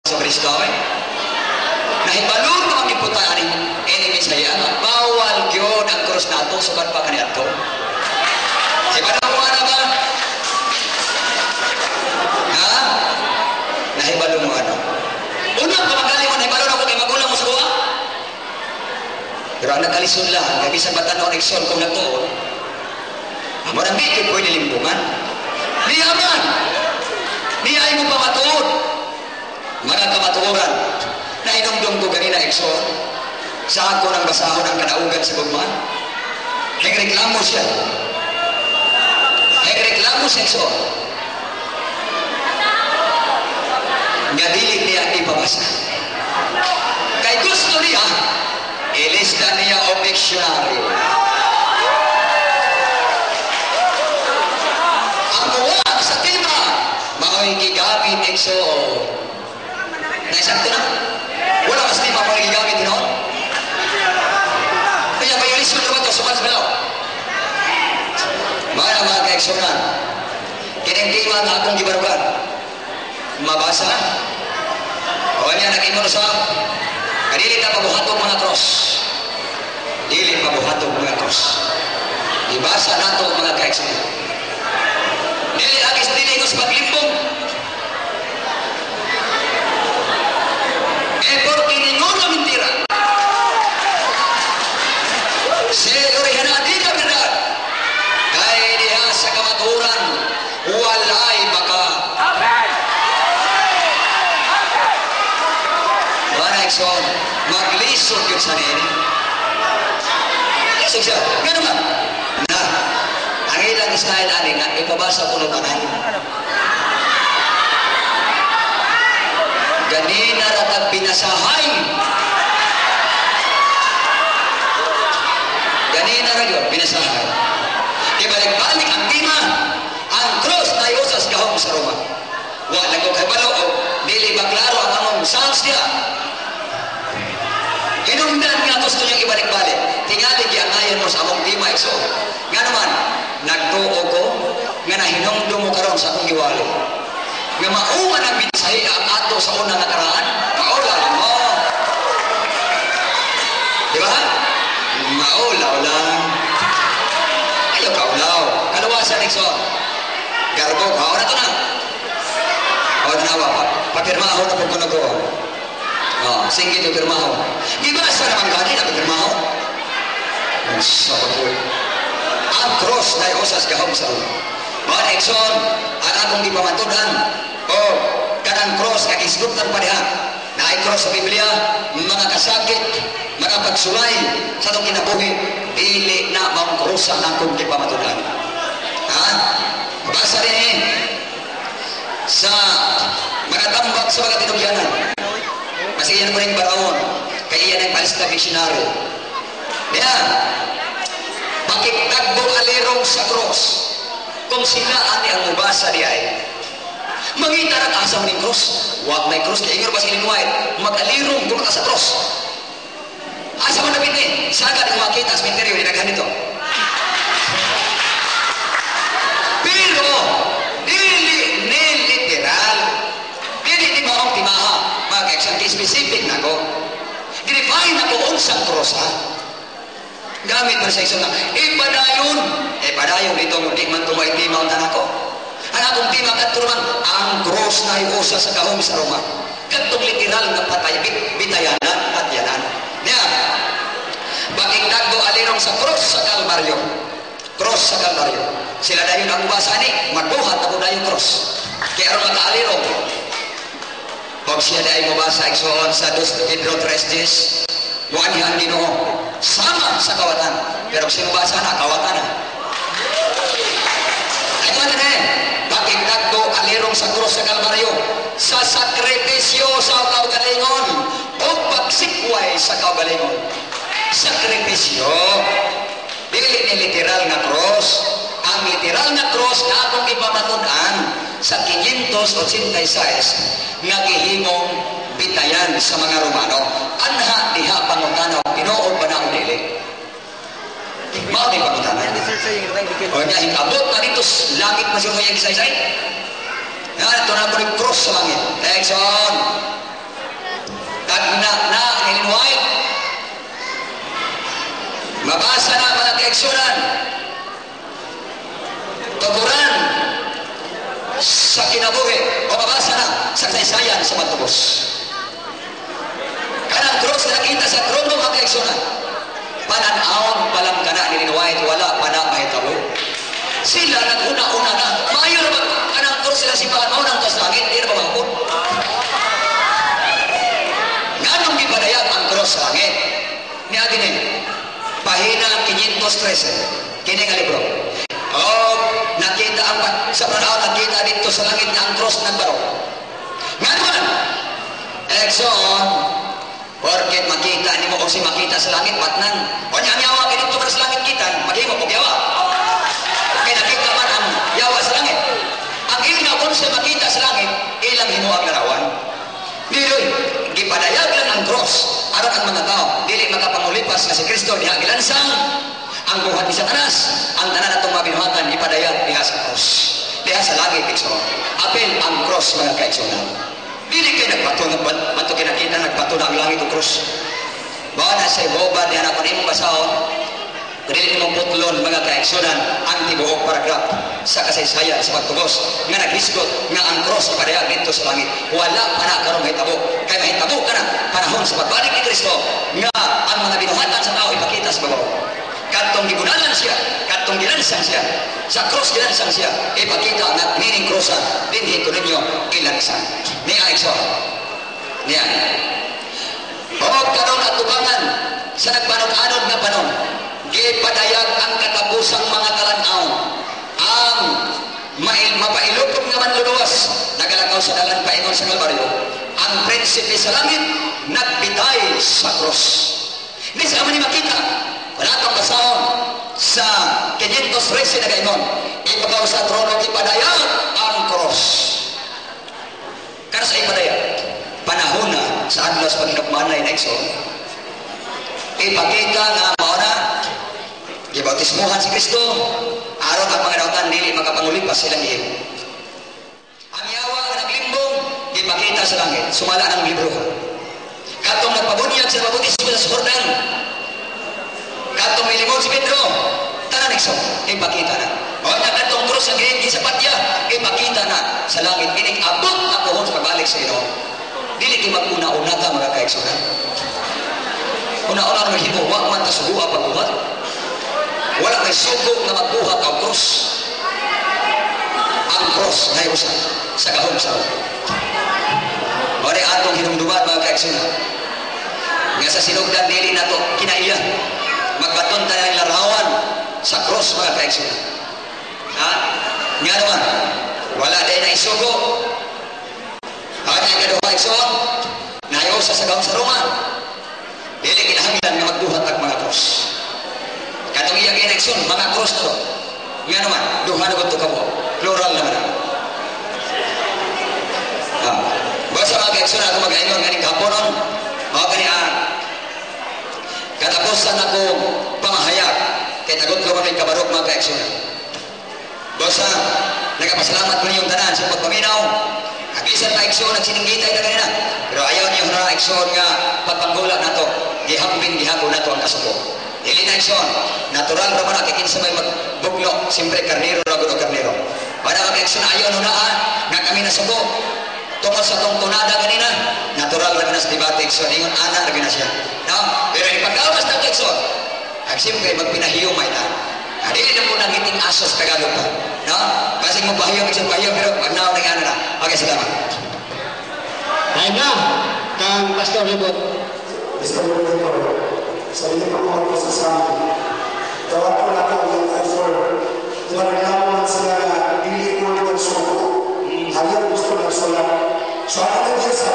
sa Kristo eh. Nahibalog na ang iputaan ini Misaya nga bawal gyud ang krus nato sukat pa kaniadto. Di ba na ba? Ha? Nahibalog mo ano? Unang pamagaling mo nahibalog ako kay magulang mo sa buha. Pero ang nagkalisod lang, kaya bisan batan o reksyon kung nagtuon, amo nang di gyud pwede limbungan. Niyaman! Niyay mo pa matuod. Mga kamatuoran na inumdum ko ganina ekson saan ko nang basahon ang kanaugan sa gugman nagreklamo siya ekson nga dilig niya ipabasa kay gusto niya ilista niya o dictionary ang uwag sa tema mao'y gigamit ekson naisakto na. Wala mas lima pang gigamit noon. Kaya may lisod naman ito, sumas belaw. Mga kaeksonan, kinimtima na akong gibarugan. Mabasa. O niya nag-imon sa kadili na pabuhatong mga cross. Dili pabuhatong mga cross. Ibasa na ito mga kaeksonan. Dili agis dili ko sa paglimbong. Porque ninguna mentira segurihan na di na verdad kaya diha sa kamaturan walay baka wala ekson maglisod yun sa nini lisod siya gano'n man na ang ilang Israel ani nga ipabasa ko ng tanan ganina ratag binasahay ganina rayo binasahay ibalik-balik ang tima ang cross na iusas kahong sa Roma wala ko kabalo o dili ba klaro ang among sounds niya hinungdan nga gusto niyang ibalik-balik tingali giangayan mo sa among tima iso nga naman nagtuo ko nga nahinungdo mo karon sa akong giwali nga mauman ang binsahi ang ato sa unang nakaraan maulaw mo di ba? Maulaw lang ayaw kaulaw kaluwasan Nixon garbo ka na ito na o nawa papirmaho na pag kunago singgit yung pirmaho gibasa naman gani na pirmaho sa pagkulit ang cross na iusas kahong sa ulo mga Nixon ang akong di pamatudan o kanang cross kakislutan pa diha na ay cross sa Biblia mga kasakit mga pagsulay sa itong kinabuhi dili na maong krusan akong di pamatudan ha? Basa rin sa mga tambak sa mga tinugyanan kasi iyan mo rin barawon kaya iyan ang palista missionary diya pakitagbo alirong sa cross kung sila ani ang mubasa di ay mangita na kasam ng cross wag may cross kaya ingor ba silinuay mag-alirong kung sa cross asa mo napit eh sagad ang makita sa minteryo dinaghan ito pero dili ni literal dili di maong timaha mag-exam specific na ko define na ko unsang cross ha gamit man sa iso na ipadayon dito mo di man tumaitimaw na ako ang akong tima katulman ang cross na iusa sa kahong sa Roma katong literal na patay bitayanan at yanan niya bakit tagbo alirong sa cross sa Kalbaryo sila dayon ang ubasa ni magbuhat na po dayon cross kaya ron makaalirong pag siya dayon mubasa iksoon sa 2 Pedro 3:10 buanihan Ginoo sama sa kawatan pero sinubasa na kawatan na ay mo na bakit nagdo alirong sa cross sa Kalbaryo sa sakripisyo sa kaugalingon o pagsikway sa kaugalingon sakripisyo dili ni literal nga cross ang literal nga cross na akong ipamatudan sa 586 nga gihimong bitayan sa mga Romano anha diha pangutanaw tinuod ba na ang dili mao di pangutanaw o niya hingabot na dito langit na siya yung isaysay ito na ko rin cross sa langit Exxon sa matubos. Kanang cross na nakita sa trono mga kaigsunan. Pananaon palang kana ni White, wala pa na mahitabo. Sila nag-una-una na. Maayo na ba kanang cross sila simbahan mo ng tas langit? Di na ba mahapon? Nganong gipadayag ang cross sa langit? Niya din pahina 513. Kini nga libro. Oh, nakita ang sa panahon nakita dito sa langit nga ang cross nagbaro. Nga naman, Exxon, porket makita ni mo kung si makita sa langit, patnan. O niya ang yawa, ganito man sa langit kita, maghimo kong yawa. Kaya nakita man ang yawa sa langit. Ang ina kung siya makita sa langit, ilang himo ang larawan. Diloy, gipadayag lang ang cross. Aron ang mga tao, dili makapangulipas na si Kristo diha gilansang ang buhat ni Satanas, ang tanan atong mabinuhatan ipadayag diha sa cross. Diha sa langit, Exxon. Apel ang cross mga kaigsunan. Dili kay nagbato manto kinakita nagbato na ang langit o cross. Bawa na sa boba diha na kun imong basahon. Dili imong putlon mga kaigsunan ang tibuok paragraph sa kasaysayan sa pagtubos nga naghisgot nga ang cross ipadayag dito sa langit. Wala pa na karon mahitabo. Kay mahitabo ka na panahon sa pagbalik ni Kristo nga ang mga binuhatan sa tao ipakita sa babaw. Katong gigunalan siya, katong gilansang siya, sa cross gilansang siya, ipakita nga meaning crossan, dinhi ko ninyo ilansan. Niya Exxon. Niya. O karon atubangan sa nagpanog-anod nga panon, gipadayag ang katapusang mga talan-aon, ang mapailukom nga manluluwas, nagalakaw sa dalan paingon sa Kalbaryo, ang prinsipe sa langit, nagbitay sa cross. Hindi sa aman ni makita, wala kang basahon sa 513 na gainon. Ipagaw sa trono ipadayag ang cross. Kaya sa ipadayag, panahon na sa adlaw sa paghinukmanay na Exxon, ipakita nga mauna, gibautismuhan si Kristo, aron ang mga dautan dili makapangulipas silang ihim. Ang yawa nga naglimbong, ipakita sa langit, sumala ng libro. Katong nagpabunyag sa pabautismo sa Jordan, katong milimod si Pedro, tanan Exxon, ipakita na. O katong krus ang ginindi sa patya, ipakita na sa langit. Ining abot na pohon sa pagbalik sa Ginoo. Dili ki maguna-una ka mga kaigsunan. Una-una na mahimo, wa man ta suguha pagbuhat. Wala may sugo na magbuhat ang krus. Ang krus na usa sa gahom sa ulo. O rin atong hinumduman mga kaigsunan. Nga sa sinugdan dili na to kinaiya. Magbaton tayo ng larawan sa cross mga kaigsunan. Ha? Nga naman, wala dahil na isugo. Hanya yung kaduha Exxon, nayosa sa gawang sa Roma. Dili kinahanglan na magduhat ang mga cross. Katong iya kay Exxon, mga cross na to. Nga naman, duha na ito ka po. Plural naman. Ha? Basta mga kaigsunan, ako mag-aingon ganing kaponon, o ganihan. Katapusan ako pamahayag kay tagot ko kami kabarok mga kaigsunan. Basta nagapasalamat ko niyong tanan sa pagpaminaw. Agisan pa Exxon nagsininggitay na kanina. Pero ayaw niyo na Exxon nga pagpanggula na to. Gihambing gihapon na to ang kasuko. Dili na Exxon. Natural ra man kay kinsa may magbugno, siyempre karnero ra gud karnero. Para mga Exxon ayaw no naa nga kami nasuko. Tungkol sa tong tunada kanina, natural ra na sa debate Exxon ingon ana ra na siya. No? Pero ipagawas na Exxon. Ang siyempre magpinahiyumay ta. Dili na po nangiting asos Tagalog pa. No? Kasi mo pahiyong Exxon pahiyong pero magnaw na nga na. Okay, salamat. Ay na, kang Pastor Ribot. Mr. Monitor, sa inyo pa mga kasasama, tawag ko na ako yung effort. Marinawan sila na hindi ko naman suko. Hanggang gusto na sulat. So, ako na dyan sa